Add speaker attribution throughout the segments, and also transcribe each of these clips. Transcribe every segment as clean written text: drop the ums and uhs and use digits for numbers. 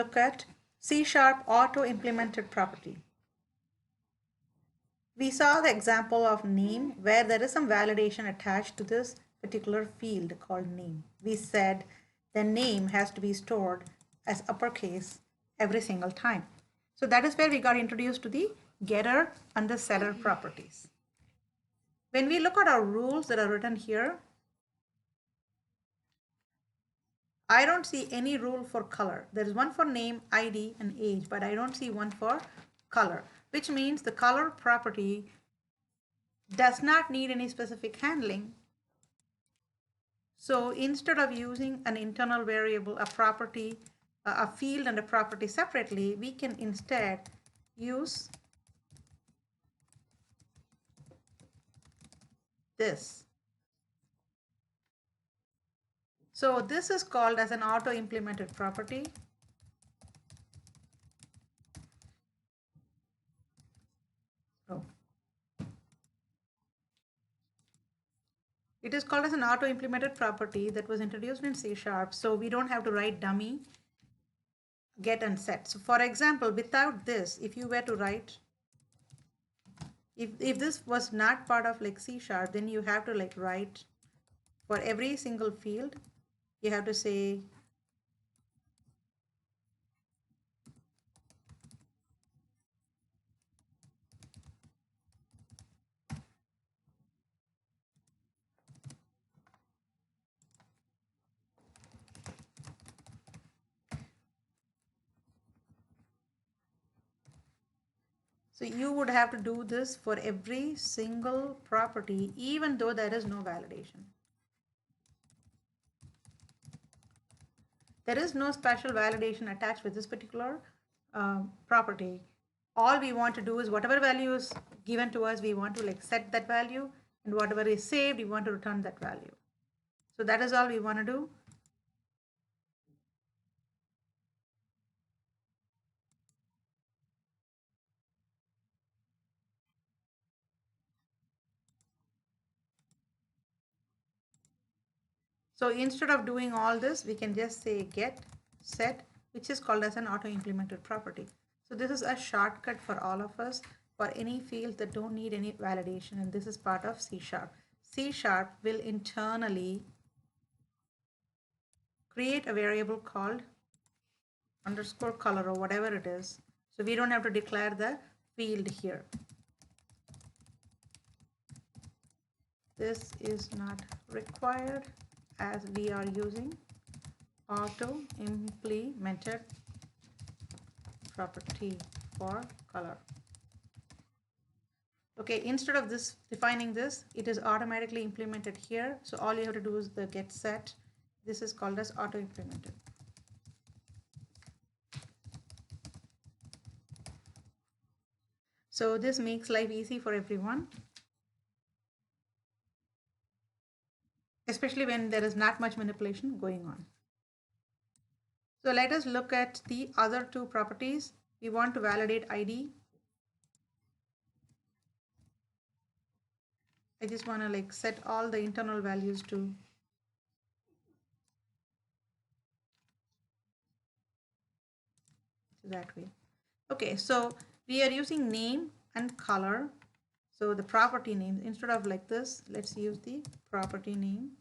Speaker 1: Look at C# auto implemented property. We saw the example of name where there is some validation attached to this particular field called name. We said the name has to be stored as uppercase every single time. So that is where we got introduced to the getter and the setter properties. When we look at our rules that are written here, I don't see any rule for color. There is one for name, ID, and age, but I don't see one for color, which means the color property does not need any specific handling. So instead of using an internal variable, a property, a field and a property separately, we can instead use this. So this is called as an auto implemented property. Oh. It is called as an auto implemented property that was introduced in C#. So we don't have to write dummy get and set. So for example, without this, if you were to write, if this was not part of like C#, then you have to like write for every single field, you have to say so you would have to do this for every single property, even though there is no validation. There is no special validation attached with this particular property. All we want to do is whatever value is given to us, we want to like set that value, and whatever is saved, we want to return that value. So that is all we want to do. So instead of doing all this, we can just say get set, which is called as an auto implemented property. So this is a shortcut for all of us for any fields that don't need any validation, and this is part of C#. C# will internally create a variable called underscore color or whatever it is. So we don't have to declare the field here. This is not required as we are using auto implemented property for color. Okay, instead of this defining this, it is automatically implemented here. So all you have to do is the get set. This is called as auto implemented. So this makes life easy for everyone, especially when there is not much manipulation going on. So let us look at the other two properties. We want to validate ID. I just want to like set all the internal values to that way. Okay, so we are using name and color. So the property name, instead of like this, let's use the property name.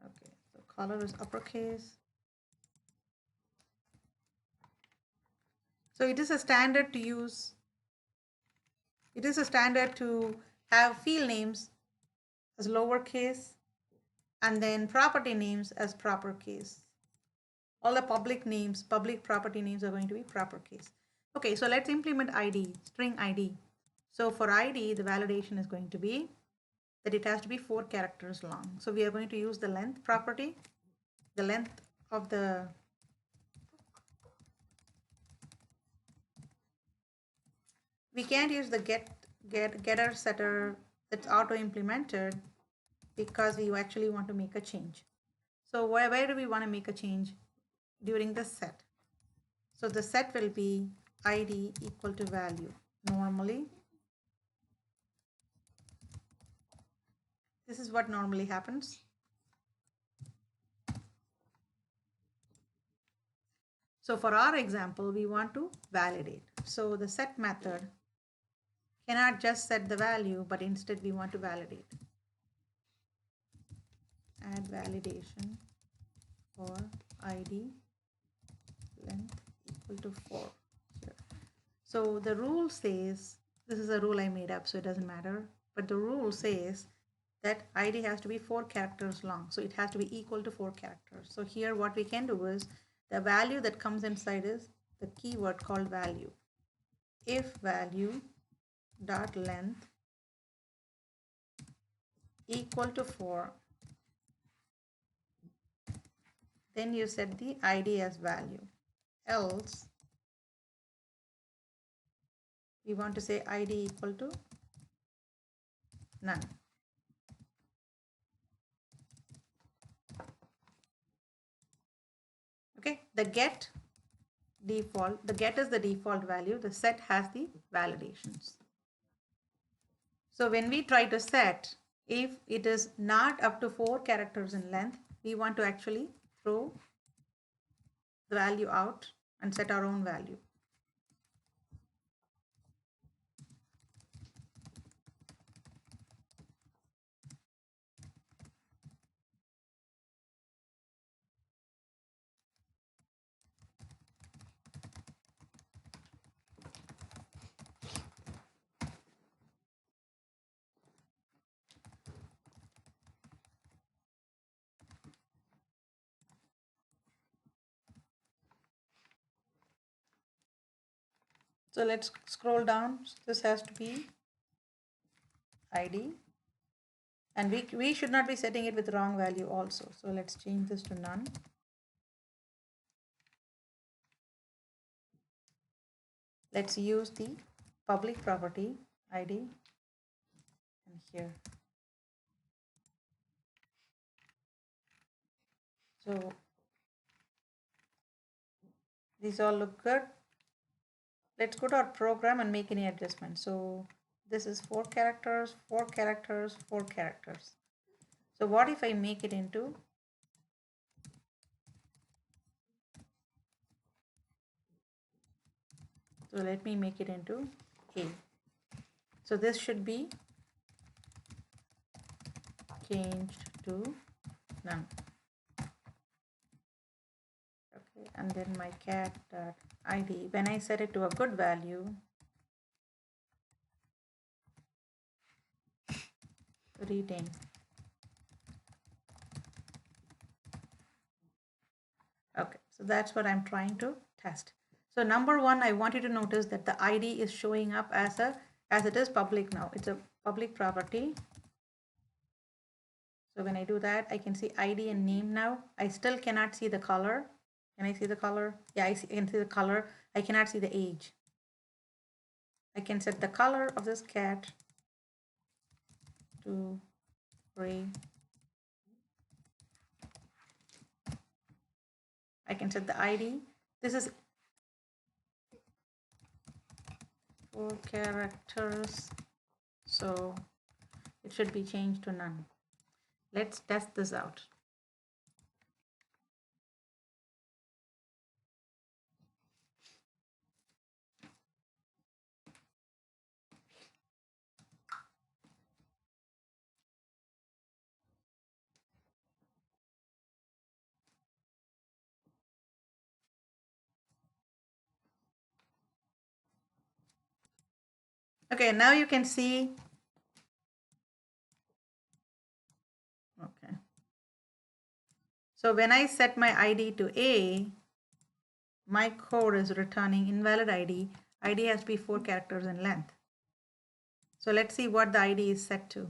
Speaker 1: Okay, so color is uppercase. So it is a standard to use. It is a standard to have field names as lowercase and then property names as proper case. All the public names, public property names are going to be proper case. Okay, so let's implement ID, string ID. So for ID, the validation is going to be that it has to be 4 characters long. So we are going to use the length property, the length of the we can't use the getter setter that's auto implemented because we actually want to make a change. So where do we want to make a change? During the set. So the set will be ID equal to value. normally. This is what normally happens. So for our example, we want to validate. So the set method cannot just set the value, but instead we want to validate. Add validation for ID length equal to 4 here. So the rule says, this is a rule I made up, so it doesn't matter, but the rule says that ID has to be 4 characters long. So it has to be equal to 4 characters. So here what we can do is the value that comes inside is the keyword called value. If value dot length equal to 4, then you set the ID as value. Else, we want to say ID equal to none. Okay, the get default, the get is the default value, the set has the validations. So when we try to set, if it is not up to 4 characters in length, we want to actually throw the value out and set our own value. So let's scroll down. This has to be ID. And we should not be setting it with wrong value also. So let's change this to none. Let's use the public property ID and here. So these all look good. Let's go to our program and make any adjustments. So this is 4 characters, 4 characters, 4 characters. So what if I make it into so let me make it into A. So this should be changed to none. Okay, and then my cat ID, when I set it to a good value, retain. Okay, so that's what I'm trying to test. So number one, I want you to notice that the ID is showing up as it is public now. It's a public property. So when I do that, I can see ID and name now. I still cannot see the color. Can I see the color? Yeah, I can see the color. I cannot see the age. I can set the color of this cat to gray. I can set the ID. This is 4 characters. So it should be changed to none. Let's test this out. Okay, now you can see. Okay. So when I set my ID to A, my code is returning invalid ID. ID has to be 4 characters in length. So let's see what the ID is set to.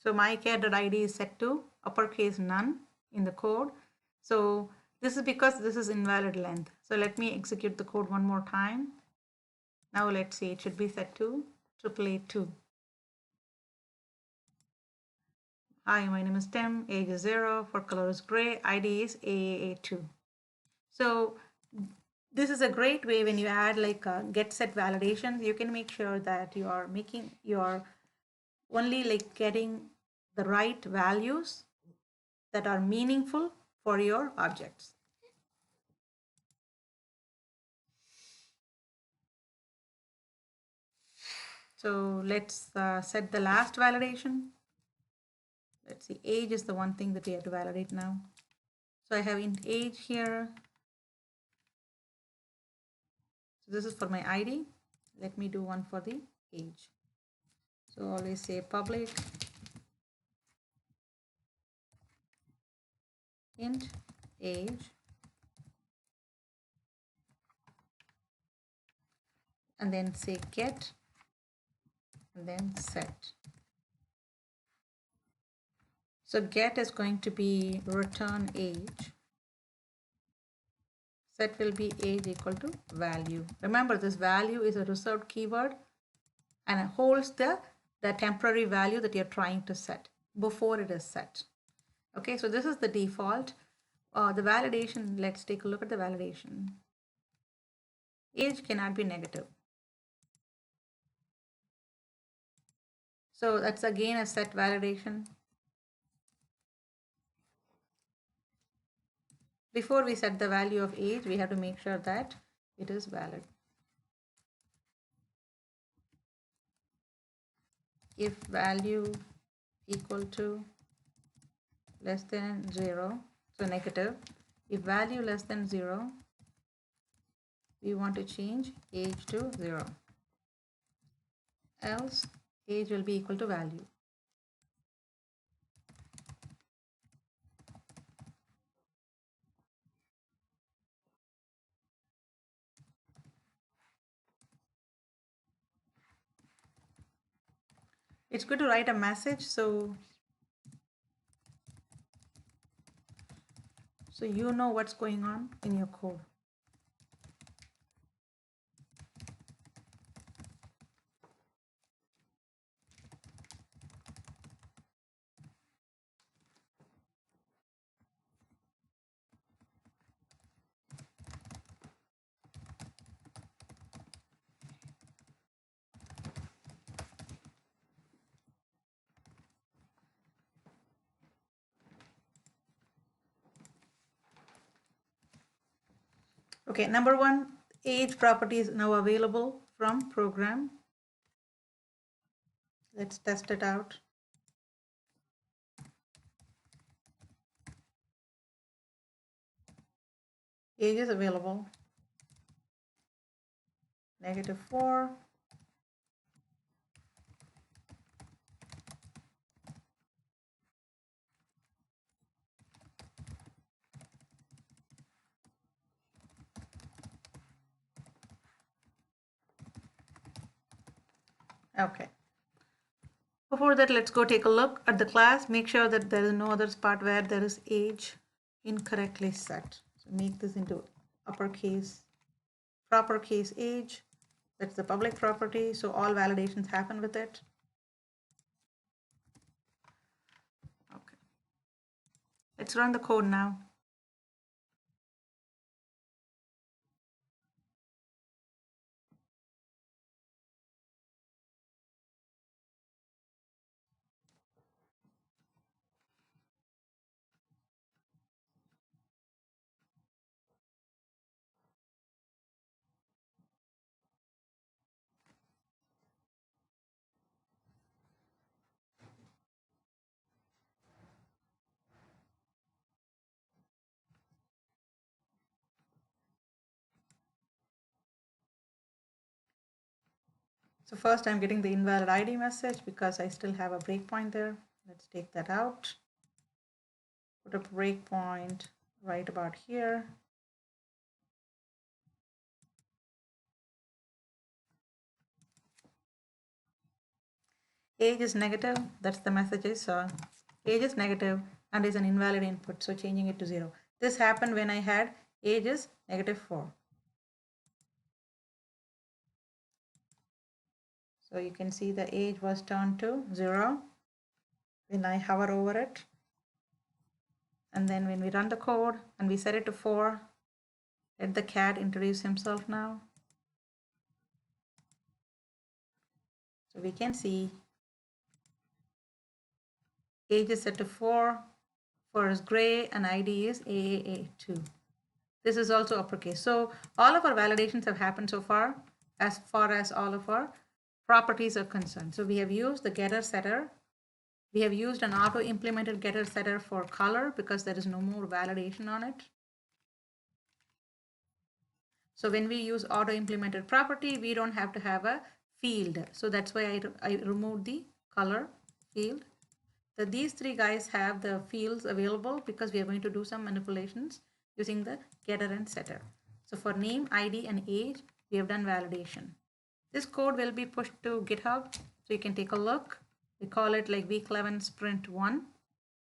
Speaker 1: So my cat.id is set to uppercase none in the code. So This is because this is invalid length. So let me execute the code one more time. Now let's see, it should be set to 888-2. Hi, my name is Tim, age is 0, for color is gray, ID is AAA2. So this is a great way when you add like a get set validations, you can make sure that you are only like getting the right values that are meaningful for your objects. So let's set the last validation. Let's see, age is the one thing that we have to validate now. So I have int age here. So this is for my ID. Let me do one for the age. So always say public int age, and then say get, and then set. So get is going to be return age. Set will be age equal to value. Remember, this value is a reserved keyword and it holds the temporary value that you're trying to set before it is set. Okay, so this is the default. The validation, let's take a look at the validation. Age cannot be negative. So that's again a set validation. Before we set the value of age, we have to make sure that it is valid. If value equal to less than 0, so negative. If value less than 0, we want to change age to 0. Else age will be equal to value. It's good to write a message so you know what's going on in your code. Okay, number one, age property is now available from program. Let's test it out. Age is available. -4. Okay. Before that, let's go take a look at the class. Make sure that there is no other spot where there is age incorrectly set. So make this into uppercase, proper case age. That's the public property. So all validations happen with it. Okay. Let's run the code now. So first I'm getting the invalid ID message because I still have a breakpoint there. Let's take that out. Put a breakpoint right about here. Age is negative, that's the message I saw. Age is negative and is an invalid input, so changing it to 0. This happened when I had age is -4. So you can see the age was turned to 0 when I hover over it. And then when we run the code and we set it to 4, let the cat introduce himself now. So we can see age is set to 4, 4 is gray, and ID is AAA2. This is also uppercase. So all of our validations have happened so far as all of our properties are concerned. So we have used the getter setter. We have used an auto implemented getter setter for color because there is no more validation on it. So when we use auto implemented property, we don't have to have a field. So that's why I removed the color field. So these three guys have the fields available because we are going to do some manipulations using the getter and setter. So for name, ID, and age, we have done validation. This code will be pushed to GitHub, so you can take a look. We call it like week 11 sprint 1.